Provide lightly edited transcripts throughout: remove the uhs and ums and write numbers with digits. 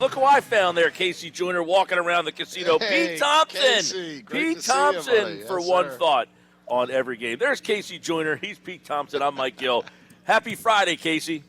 Look who I found there, Casey Joyner, walking around the casino. Hey, Pete Thompson. Casey, Pete Thompson for yes, one sir. thought on every game. There's Casey Joyner. He's Pete Thompson. I'm Mike Gill. Happy Friday, Casey.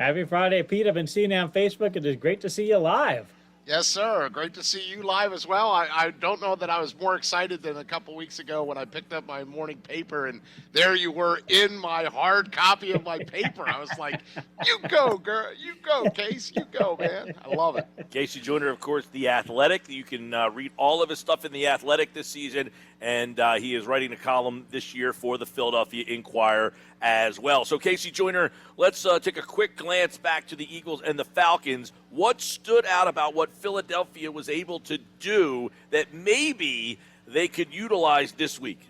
Happy Friday, Pete. I've been seeing you on Facebook. It is great to see you live. Yes, sir. Great to see you live as well. I don't know that I was more excited than a couple weeks ago when I picked up my morning paper, and there you were in my hard copy of my paper. I was like, you go, girl. You go, Case. You go, man. I love it. Casey Joyner, of course, The Athletic. You can read all of his stuff in The Athletic this season, and he is writing a column this year for the Philadelphia Inquirer as well. So, Casey Joyner, let's take a quick glance back to the Eagles and the Falcons. What stood out about what Philadelphia was able to do that maybe they could utilize this week?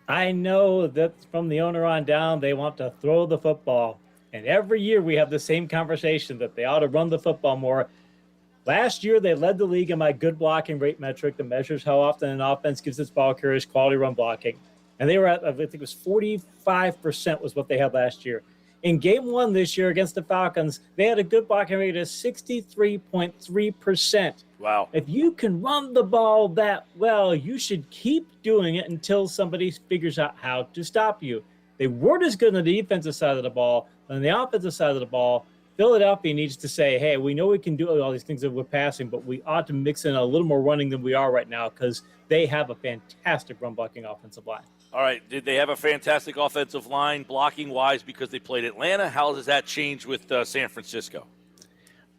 I know that from the owner on down, they want to throw the football. And every year we have the same conversation that they ought to run the football more. Last year, they led the league in my good blocking rate metric that measures how often an offense gives its ball carriers quality run blocking. And they were at, I think it was 45% was what they had last year. In game one this year against the Falcons, they had a good blocking rate of 63.3%. Wow. If you can run the ball that well, you should keep doing it until somebody figures out how to stop you. They weren't as good on the defensive side of the ball. On the offensive side of the ball, Philadelphia needs to say, hey, we know we can do all these things that we're passing, but we ought to mix in a little more running than we are right now because they have a fantastic run-blocking offensive line. All right, did they have a fantastic offensive line blocking-wise because they played Atlanta? How does that change with San Francisco?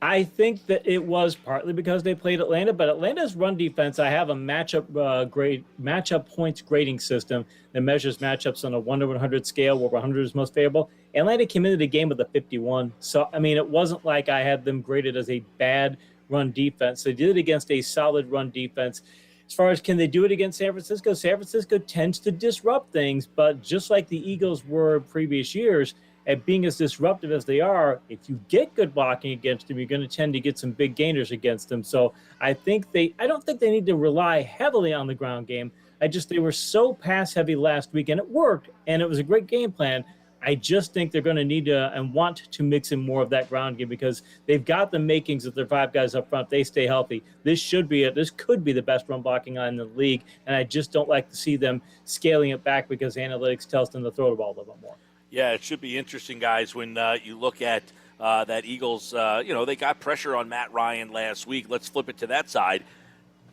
I think that it was partly because they played Atlanta, but Atlanta's run defense, I have a matchup points grading system that measures matchups on a 1 to 100 scale where 100 is most favorable. Atlanta came into the game with a 51. So, I mean, it wasn't like I had them graded as a bad run defense. They did it against a solid run defense. As far as can they do it against San Francisco tends to disrupt things, but just like the Eagles were in previous years, at being as disruptive as they are, if you get good blocking against them, you're going to tend to get some big gainers against them. So I don't think they need to rely heavily on the ground game. They were so pass heavy last week, and it worked, and it was a great game plan. I just think they're going to need to and want to mix in more of that ground game because they've got the makings of their 5 guys up front. They stay healthy. This could be the best run blocking line in the league, and I just don't like to see them scaling it back because analytics tells them to throw the ball a little bit more. Yeah, it should be interesting, guys, when you look at that Eagles. They got pressure on Matt Ryan last week. Let's flip it to that side.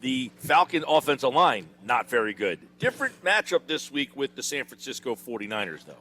The Falcon offensive line, not very good. Different matchup this week with the San Francisco 49ers, though.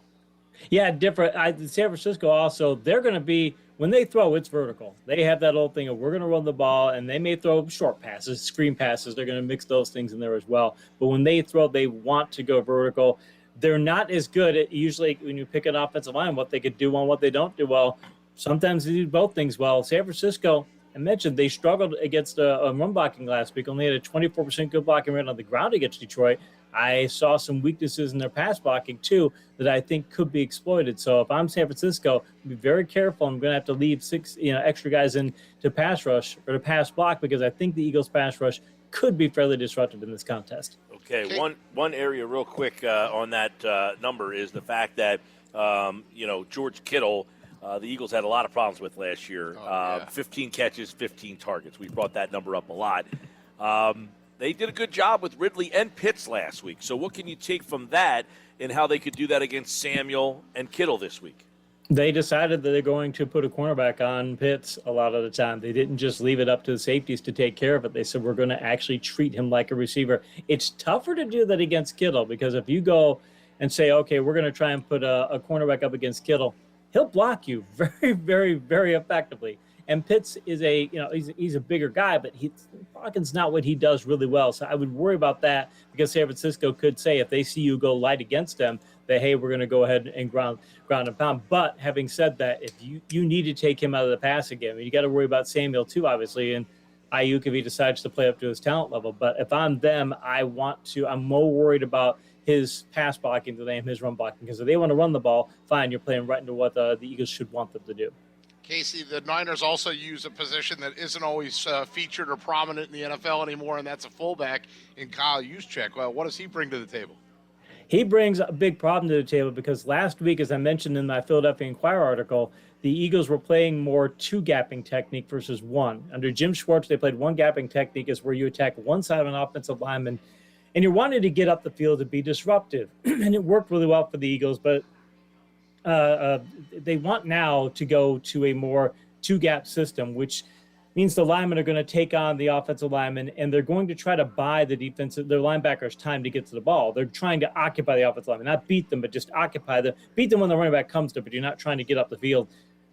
Yeah, different. San Francisco also, they're going to be, when they throw, it's vertical. They have that old thing of we're going to run the ball, and they may throw short passes, screen passes. They're going to mix those things in there as well. But when they throw, they want to go vertical. They're not as good at usually when you pick an offensive line, what they could do and what they don't do well. Sometimes they do both things well. San Francisco, I mentioned, they struggled against a run blocking last week. Only had a 24% good blocking rate on the ground against Detroit. I saw some weaknesses in their pass blocking, too, that I think could be exploited. So if I'm San Francisco, be very careful. I'm going to have to leave 6 extra guys in to pass rush or to pass block because I think the Eagles' pass rush could be fairly disruptive in this contest. Okay, one area real quick on that number is the fact that, George Kittle, the Eagles had a lot of problems with last year. 15 catches, 15 targets. We brought that number up a lot. They did a good job with Ridley and Pitts last week. So what can you take from that and how they could do that against Samuel and Kittle this week? They decided that they're going to put a cornerback on Pitts a lot of the time. They didn't just leave it up to the safeties to take care of it. They said, we're going to actually treat him like a receiver. It's tougher to do that against Kittle because if you go and say, okay, we're going to try and put a cornerback up against Kittle, he'll block you very, very, very effectively. And Pitts is he's a bigger guy, but Falcon's not what he does really well. So I would worry about that because San Francisco could say if they see you go light against them, that, hey, we're going to go ahead and ground and pound. But having said that, if you need to take him out of the passing game, you got to worry about Samuel too, obviously, and Ayuk if he decides to play up to his talent level. But if I'm them, I'm more worried about his pass blocking than I am his run blocking because if they want to run the ball, fine, you're playing right into what the Eagles should want them to do. Casey, the Niners also use a position that isn't always featured or prominent in the NFL anymore, and that's a fullback in Kyle Juszczyk. Well, what does he bring to the table? He brings a big problem to the table because last week, as I mentioned in my Philadelphia Inquirer article, the Eagles were playing more two-gapping technique versus one. Under Jim Schwartz, they played one gapping technique, is where you attack one side of an offensive lineman, and you're wanting to get up the field to be disruptive. And it worked really well for the Eagles, but they want now to go to a more two-gap system, which means the linemen are going to take on the offensive linemen, and they're going to try to buy their linebackers time to get to the ball. They're trying to occupy the offensive linemen, not beat them, but just occupy them. Beat them when the running back comes to, but you're not trying to get up the field.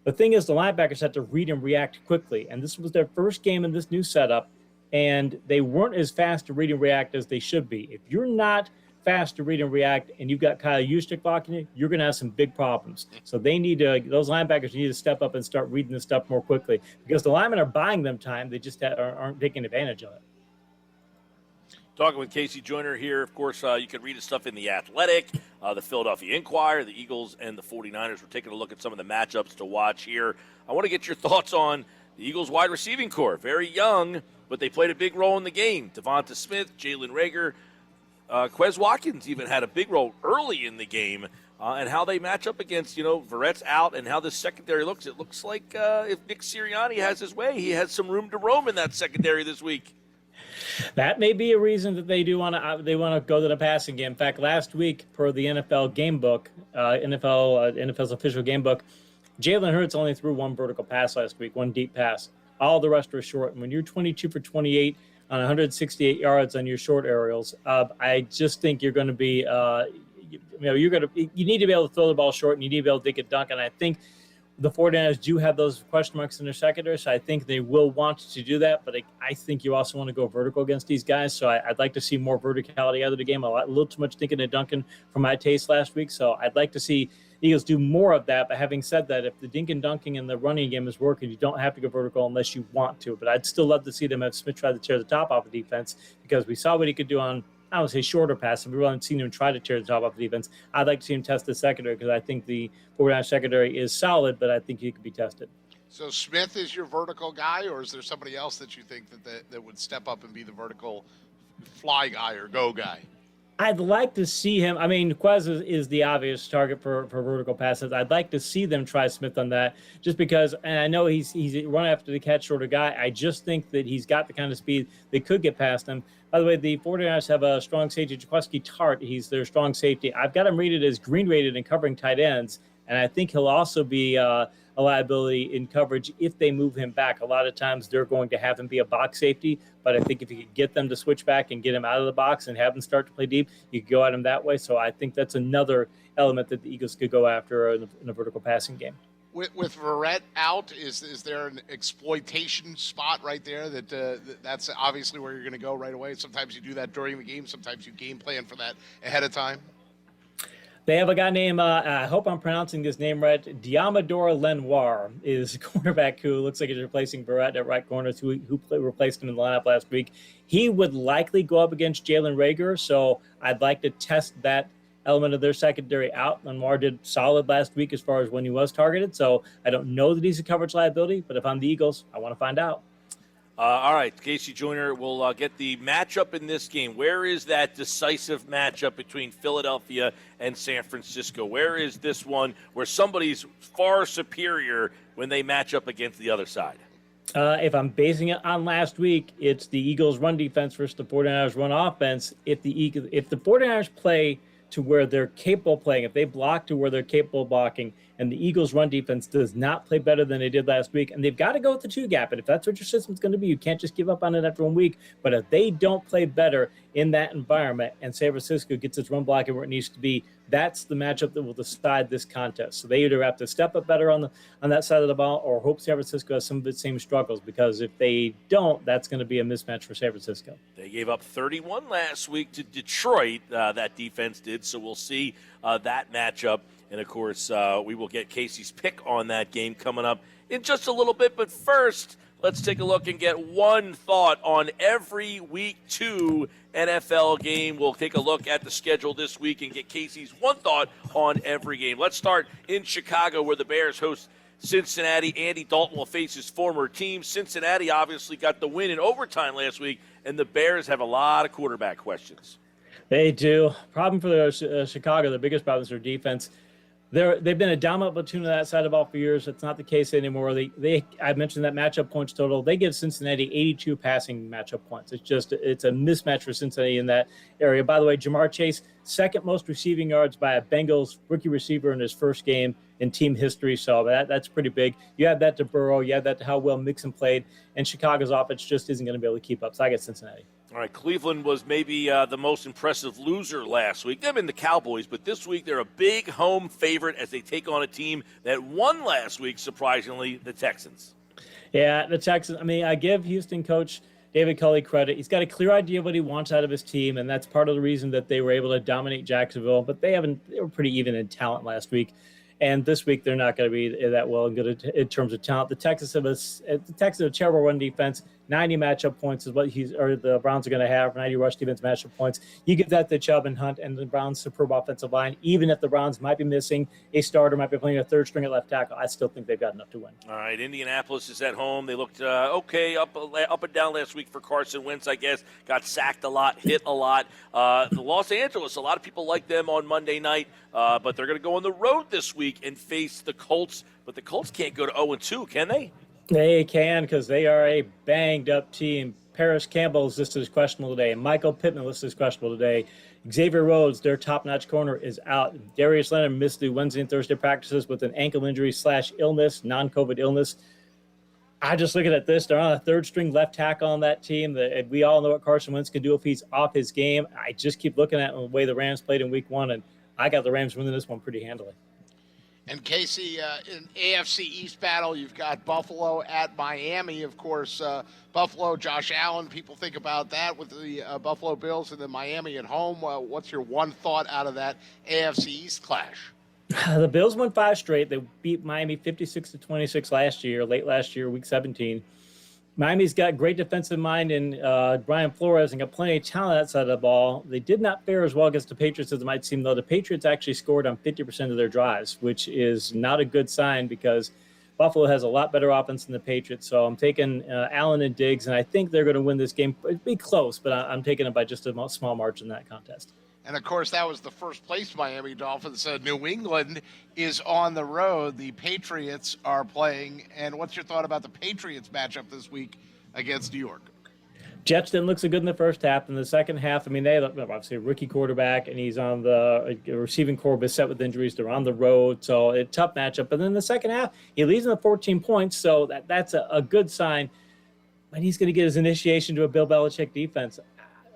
The thing is, the linebackers have to read and react quickly, and this was their first game in this new setup, and they weren't as fast to read and react as they should be. If you're not fast to read and react, and you've got Kyle Juszczyk blocking you, you're going to have some big problems. So those linebackers need to step up and start reading this stuff more quickly because the linemen are buying them time. They just aren't taking advantage of it. Talking with Casey Joyner here. Of course, you can read his stuff in The Athletic, the Philadelphia Inquirer, the Eagles, and the 49ers. We're taking a look at some of the matchups to watch here. I want to get your thoughts on the Eagles wide receiving core. Very young, but they played a big role in the game. Devonta Smith, Jalen Reagor, Quez Watkins even had a big role early in the game, and how they match up against, Verrett's out and how this secondary looks. It looks like if Nick Sirianni has his way, he has some room to roam in that secondary this week. That may be a reason that they want to go to the passing game. In fact, last week, per the NFL game book, NFL's official game book, Jalen Hurts only threw one vertical pass last week, one deep pass. All the rest were short. And when you're 22 for 28 on 168 yards on your short aerials, I just think you're going to be, you need to be able to throw the ball short and you need to be able to dig a dunk. And I think the 49ers do have those question marks in their secondary, so I think they will want to do that. But I think you also want to go vertical against these guys. So I'd like to see more verticality out of the game. A little too much thinking and dunking for my taste last week. So I'd like to see Eagles do more of that. But having said that, if the dink and dunking in the running game is working, you don't have to go vertical unless you want to. But I'd still love to see them have Smith try to tear the top off the defense because we saw what he could do on, I would say, shorter passes. We haven't seen him try to tear the top off the defense. I'd like to see him test the secondary because I think the 49ers secondary is solid, but I think he could be tested. So Smith is your vertical guy, or is there somebody else that you think that would step up and be the vertical fly guy or go guy? I'd like to see him. I mean, Quez is the obvious target for vertical passes. I'd like to see them try Smith on that just because, and I know he's run after the catch shorter guy. I just think that he's got the kind of speed that could get past him. By the way, the 49ers have a strong safety, Jaquiski Tart. He's their strong safety. I've got him rated as green rated in covering tight ends, and I think he'll also be a liability in coverage if they move him back. A lot of times they're going to have him be a box safety, but I think if you could get them to switch back and get him out of the box and have him start to play deep, you could go at him that way. So I think that's another element that the Eagles could go after in a vertical passing game. With Verrett out, is there an exploitation spot right there that's obviously where you're going to go right away? Sometimes you do that during the game. Sometimes you game plan for that ahead of time. They have a guy named, I hope I'm pronouncing this name right, Diamador Lenoir is a cornerback who looks like he's replacing Verrett at right corner, who replaced him in the lineup last week. He would likely go up against Jalen Reagor, so I'd like to test that element of their secondary out. Lenoir did solid last week as far as when he was targeted, so I don't know that he's a coverage liability, but if I'm the Eagles, I want to find out. All right, Casey Joyner will get the matchup in this game. Where is that decisive matchup between Philadelphia and San Francisco? Where is this one where somebody's far superior when they match up against the other side? If I'm basing it on last week, it's the Eagles' run defense versus the 49ers' run offense. If the 49ers play to where they're capable of playing, if they block to where they're capable of blocking, and the Eagles' run defense does not play better than they did last week, and they've got to go with the two gap. And if that's what your system's going to be, you can't just give up on it after 1 week. But if they don't play better in that environment and San Francisco gets its run blocking where it needs to be, that's the matchup that will decide this contest. So they either have to step up better on that side of the ball or hope San Francisco has some of its same struggles, because if they don't, that's going to be a mismatch for San Francisco. They gave up 31 last week to Detroit, that defense did, so we'll see that matchup. And, of course, we will get Casey's pick on that game coming up in just a little bit. But first, let's take a look and get one thought on every Week 2 NFL game. We'll take a look at the schedule this week and get Casey's one thought on every game. Let's start in Chicago, where the Bears host Cincinnati. Andy Dalton will face his former team. Cincinnati obviously got the win in overtime last week, and the Bears have a lot of quarterback questions. They do. Problem for Chicago, the biggest problem is their defense. They've been a dominant platoon on that side of the ball for years. It's not the case anymore. I mentioned that matchup points total. They give Cincinnati 82 passing matchup points. It's a mismatch for Cincinnati in that area. By the way, Jamar Chase, second most receiving yards by a Bengals rookie receiver in his first game in team history. So that's pretty big. You add that to Burrow. You add that to how well Mixon played, and Chicago's offense just isn't going to be able to keep up. So I get Cincinnati. All right, Cleveland was maybe the most impressive loser last week. They've been the Cowboys, but this week they're a big home favorite as they take on a team that won last week, surprisingly, the Texans. Yeah, the Texans. I mean, I give Houston coach David Culley credit. He's got a clear idea of what he wants out of his team, and that's part of the reason that they were able to dominate Jacksonville. But they were pretty even in talent last week. And this week, they're not going to be that well and good in terms of talent. The Texans have a terrible run defense. 90 matchup points is what the Browns are going to have. 90 rush defense matchup points. You give that to Chubb and Hunt and the Browns' superb offensive line. Even if the Browns might be missing a starter, might be playing a third string at left tackle, I still think they've got enough to win. All right, Indianapolis is at home. They looked okay up and down last week for Carson Wentz, I guess. Got sacked a lot, hit a lot. The Los Angeles, a lot of people like them on Monday night, but they're going to go on the road this week and face the Colts. But the Colts can't go to 0-2, can they? They can, because they are a banged-up team. Paris Campbell is listed as questionable today. Michael Pittman listed as questionable today. Xavier Rhodes, their top-notch corner, is out. Darius Leonard missed the Wednesday and Thursday practices with an ankle injury / illness, non-COVID illness. I just looking at this. They're on a third-string left tackle on that team. We all know what Carson Wentz can do if he's off his game. I just keep looking at the way the Rams played in Week 1, and I got the Rams winning this one pretty handily. And Casey, in AFC East battle, you've got Buffalo at Miami. Of course, Buffalo, Josh Allen, people think about that with the Buffalo Bills, and then Miami at home. What's your one thought out of that AFC East clash? The Bills won 5 straight. They beat Miami 56-26 late last year, Week 17. Miami's got great defensive mind in Brian Flores and got plenty of talent outside of the ball. They did not fare as well against the Patriots as it might seem, though. The Patriots actually scored on 50% of their drives, which is not a good sign because Buffalo has a lot better offense than the Patriots. So I'm taking Allen and Diggs, and I think they're going to win this game. It'd be close, but I'm taking it by just a small margin in that contest. And, of course, that was the first place Miami Dolphins. New England is on the road. The Patriots are playing. And what's your thought about the Patriots matchup this week against New York? Jets didn't look so good in the first half. In the second half, I mean, they have obviously a rookie quarterback, and he's on the receiving corps beset with injuries. They're on the road, so a tough matchup. But then in the second half, he leads them to 14 points, so that's a good sign. But he's going to get his initiation to a Bill Belichick defense.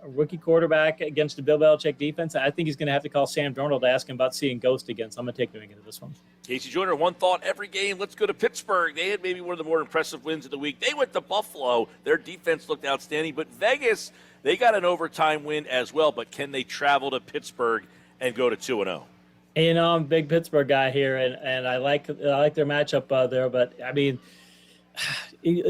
A rookie quarterback against the Bill Belichick defense, I think he's going to have to call Sam Darnold to ask him about seeing ghost again. So I'm going to take New England in this one. Casey Joyner, one thought every game. Let's go to Pittsburgh. They had maybe one of the more impressive wins of the week. They went to Buffalo. Their defense looked outstanding. But Vegas, they got an overtime win as well. But can they travel to Pittsburgh and go to 2-0? You know, I'm a big Pittsburgh guy here, and I like their matchup there. But I mean,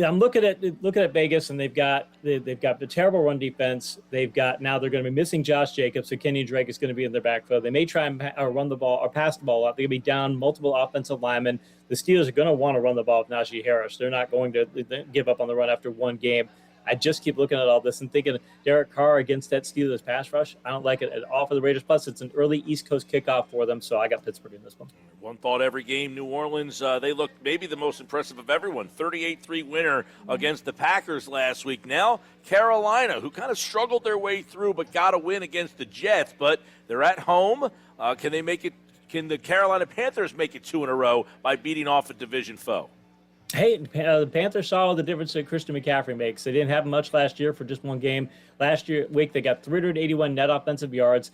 I'm looking at Vegas, and they've got the terrible run defense. They're going to be missing Josh Jacobs, so Kenyon Drake is going to be in their backfield. They may try and run the ball or pass the ball out. They're going to be down multiple offensive linemen. The Steelers are going to want to run the ball with Najee Harris. They're not going to give up on the run after one game. I just keep looking at all this and thinking Derek Carr against that Steelers pass rush. I don't like it at all for the Raiders. Plus, it's an early East Coast kickoff for them, so I got Pittsburgh in this one. One thought every game, New Orleans, they looked maybe the most impressive of everyone. 38-3 winner against the Packers last week. Now, Carolina, who kind of struggled their way through but got a win against the Jets, but they're at home. Can they make it? Can the Carolina Panthers make it 2 in a row by beating off a division foe? Hey, the Panthers saw the difference that Christian McCaffrey makes. They didn't have much last year for just one game. Last week, they got 381 net offensive yards.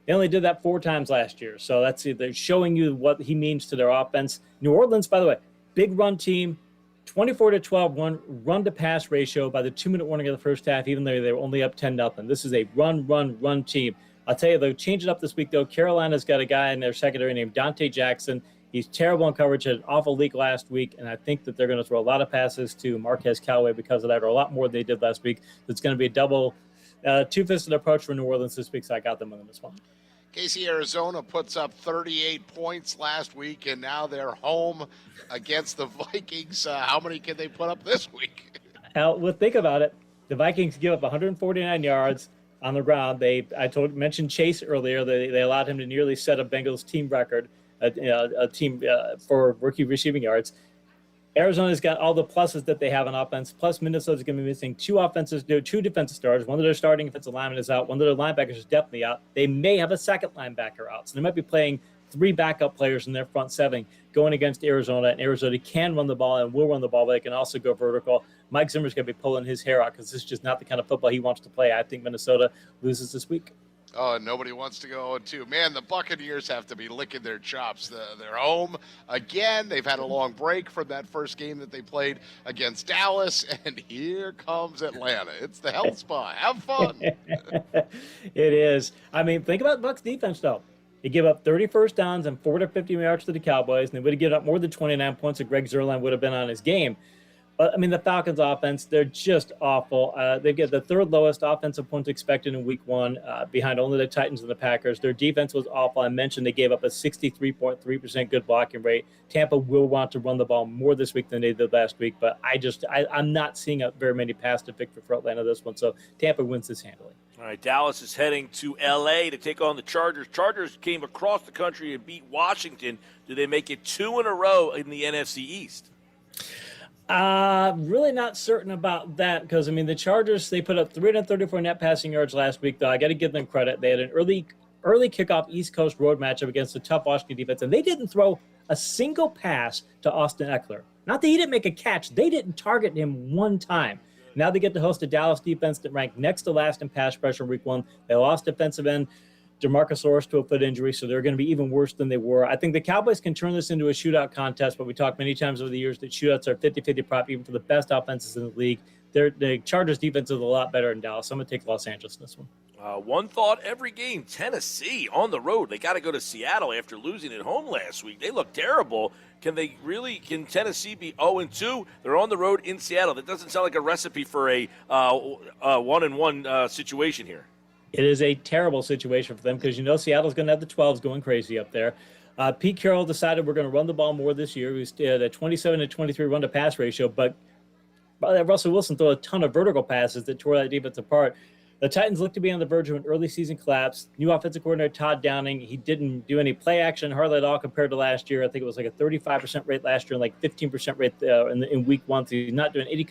They only did that 4 times last year. So they're showing you what he means to their offense. New Orleans, by the way, big run team, 24-12 run-to-pass ratio by the 2-minute warning of the first half, even though they were only up 10-0. This is a run team. I'll tell you, they'll change it up this week, though. Carolina's got a guy in their secondary named Dante Jackson. He's terrible in coverage, had an awful leak last week, and I think that they're going to throw a lot of passes to Marquez Callaway because of that, or a lot more than they did last week. It's going to be a double, two-fisted approach for New Orleans this week, so I got them winning this one. Casey, Arizona puts up 38 points last week, and now they're home against the Vikings. How many can they put up this week? Well, think about it. The Vikings give up 149 yards. on the ground. Mentioned Chase earlier. They allowed him to nearly set a Bengals team record, a team for rookie receiving yards. Arizona's got all the pluses that they have on offense. Plus, Minnesota's going to be missing two defensive starters. One of their starting offensive linemen is out. One of their linebackers is definitely out. They may have a second linebacker out. So they might be playing three backup players in their front seven going against Arizona. And Arizona can run the ball and will run the ball, but they can also go vertical. Mike Zimmer's going to be pulling his hair out because this is just not the kind of football he wants to play. I think Minnesota loses this week. Oh, and nobody wants to go 0-2. Man, the Buccaneers have to be licking their chops. They're home again. They've had a long break from that first game that they played against Dallas, and here comes Atlanta. It's the health spa. Have fun. It is. I mean, think about Bucs defense, though. They give up 30 first downs and 4 to 50 yards to the Cowboys, and they would have given up more than 29 points if Greg Zuerlein would have been on his game. But, I mean, the Falcons' offense, they're just awful. They get the third lowest offensive points expected in week one, behind only the Titans and the Packers. Their defense was awful. I mentioned they gave up a 63.3% good blocking rate. Tampa will want to run the ball more this week than they did last week, but I'm not seeing very many pass to victory for Atlanta this one, so Tampa wins this handily. All right, Dallas is heading to L.A. to take on the Chargers. Chargers came across the country and beat Washington. Do they make it 2 in a row in the NFC East? Really not certain about that because, I mean, the Chargers, they put up 334 net passing yards last week, though. I got to give them credit. They had an early kickoff East Coast road matchup against a tough Washington defense, and they didn't throw a single pass to Austin Eckler. Not that he didn't make a catch. They didn't target him one time. Now they get to host a Dallas defense that ranked next to last in pass pressure in week one. They lost defensive end DeMarcus Lawrence to a foot injury, so they're going to be even worse than they were. I think the Cowboys can turn this into a shootout contest, but we talked many times over the years that shootouts are 50-50 prop even for the best offenses in the league. The Chargers defense is a lot better in Dallas. I'm going to take Los Angeles in this one. One thought every game, Tennessee on the road. They got to go to Seattle after losing at home last week. They look terrible. Can Tennessee be 0-2? They're on the road in Seattle. That doesn't sound like a recipe for a 1-1 situation here. It is a terrible situation for them because, Seattle's going to have the 12s going crazy up there. Pete Carroll decided we're going to run the ball more this year. We had a 27-23 run-to-pass ratio, but Russell Wilson threw a ton of vertical passes that tore that defense apart. The Titans look to be on the verge of an early season collapse. New offensive coordinator Todd Downing, he didn't do any play action hardly at all compared to last year. I think it was like a 35% rate last year and like 15% rate in week one. So he's not doing any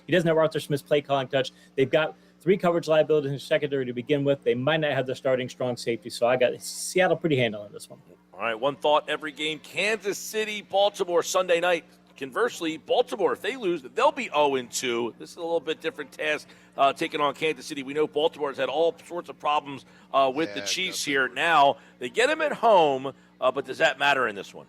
he doesn't have Arthur Smith's play calling touch. They've got 3 coverage liabilities in the secondary to begin with. They might not have their starting strong safety. So I got Seattle pretty handling this one. All right, one thought every game. Kansas City, Baltimore, Sunday night. Conversely, Baltimore, if they lose, they'll be 0-2. This is a little bit different task taking on Kansas City. We know Baltimore has had all sorts of problems with the Chiefs here. Now, they get them at home, but does that matter in this one?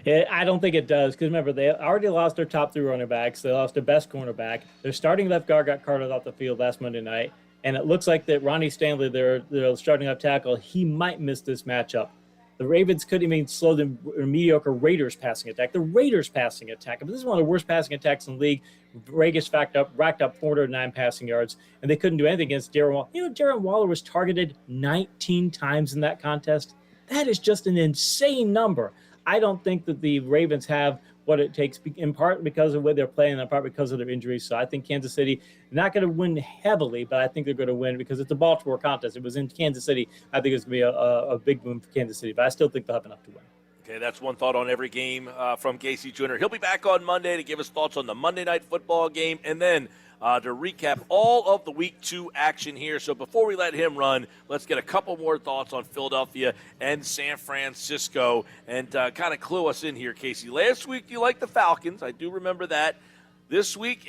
I don't think it does because, remember, they already lost their top 3 running backs. They lost their best cornerback. Their starting left guard got carted off the field last Monday night, and it looks like that Ronnie Stanley, their starting left tackle, he might miss this matchup. The Ravens couldn't even slow the mediocre Raiders passing attack. The Raiders passing attack. But this is one of the worst passing attacks in the league. Vegas racked up 409 passing yards, and they couldn't do anything against Darren Waller. Darren Waller was targeted 19 times in that contest. That is just an insane number. I don't think that the Ravens have what it takes, in part because of the way they're playing, and in part because of their injuries. So I think Kansas City not going to win heavily, but I think they're going to win because it's a Baltimore contest. It was in Kansas City. I think it's going to be a big win for Kansas City, but I still think they'll have enough to win. Okay, that's one thought on every game from Casey Joyner. He'll be back on Monday to give us thoughts on the Monday night football game and then to recap all of the Week 2 action here. So before we let him run, let's get a couple more thoughts on Philadelphia and San Francisco and kind of clue us in here, Casey. Last week you liked the Falcons. I do remember that. This week,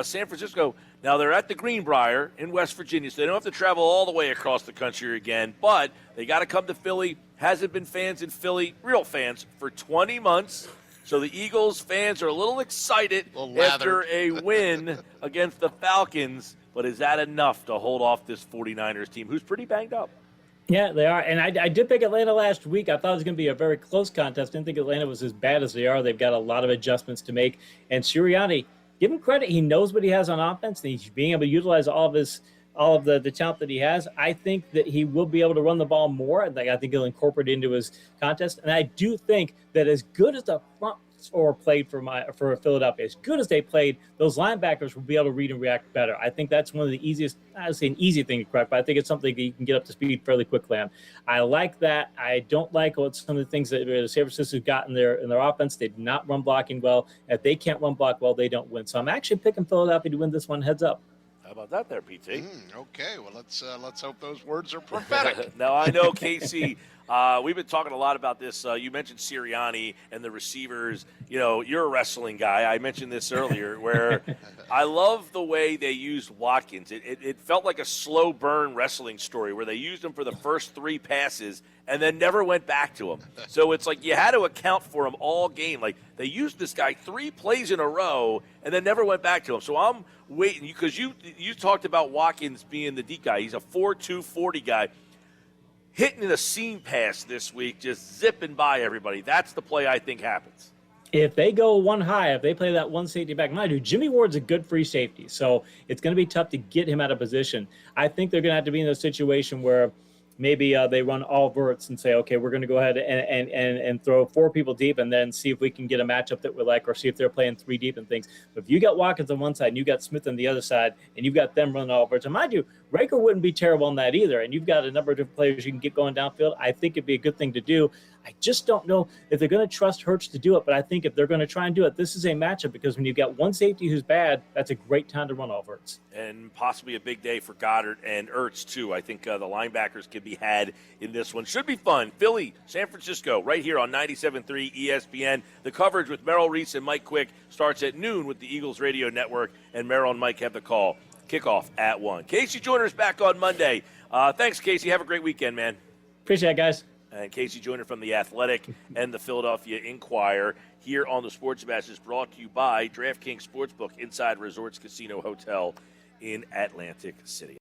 San Francisco. Now, they're at the Greenbrier in West Virginia, so they don't have to travel all the way across the country again, but they got to come to Philly. Hasn't been fans in Philly, real fans, for 20 months. So the Eagles fans are a little excited after a win against the Falcons. But is that enough to hold off this 49ers team, who's pretty banged up? Yeah, they are. And I did pick Atlanta last week. I thought it was going to be a very close contest. Didn't think Atlanta was as bad as they are. They've got a lot of adjustments to make. And Sirianni, give him credit. He knows what he has on offense, and he's being able to utilize all of the talent that he has. I think that he will be able to run the ball more. I think he'll incorporate it into his contest. And I do think that as good as the front or played for Philadelphia, as good as they played, those linebackers will be able to read and react better. I think that's one of the easiest, I would say an easy thing to correct, but I think it's something that you can get up to speed fairly quickly on. I like that. I don't like what some of the things that San Francisco's got in their offense. They do not run blocking well. If they can't run block well, they don't win. So I'm actually picking Philadelphia to win this one, heads up. How about that there, PT? Okay, well, let's hope those words are prophetic. Now, I know, Casey, we've been talking a lot about this. You mentioned Sirianni and the receivers. You know, you're a wrestling guy. I mentioned this earlier, where I love the way they used Watkins. It felt like a slow burn wrestling story where they used him for the first 3 passes and then never went back to him. So it's like you had to account for him all game. Like, they used this guy 3 plays in a row and then never went back to him. So I'm waiting, because you talked about Watkins being the deep guy. He's a 4.2 40 guy. Hitting a seam pass this week, just zipping by everybody. That's the play I think happens. If they go one high, if they play that one safety back, mind you, Jimmy Ward's a good free safety, so it's going to be tough to get him out of position. I think they're going to have to be in a situation where maybe they run all verts and say, okay, we're going to go ahead and throw 4 people deep and then see if we can get a matchup that we like, or see if they're playing 3 deep and things. But if you got Watkins on one side and you got Smith on the other side and you've got them running all verts, and mind you, Raker wouldn't be terrible on that either, and you've got a number of different players you can get going downfield, I think it'd be a good thing to do. I just don't know if they're going to trust Hurts to do it, but I think if they're going to try and do it, this is a matchup, because when you've got one safety who's bad, that's a great time to run all verts. And possibly a big day for Goddard and Ertz, too. I think the linebackers can be had in this one. Should be fun. Philly, San Francisco, right here on 97.3 ESPN. The coverage with Merrill Reese and Mike Quick starts at noon with the Eagles Radio Network, and Merrill and Mike have the call. Kickoff at 1. Casey Joyner's back on Monday. Thanks, Casey. Have a great weekend, man. Appreciate it, guys. And Casey Joyner from The Athletic and the Philadelphia Inquirer here on the Sports Bash is brought to you by DraftKings Sportsbook inside Resorts Casino Hotel in Atlantic City.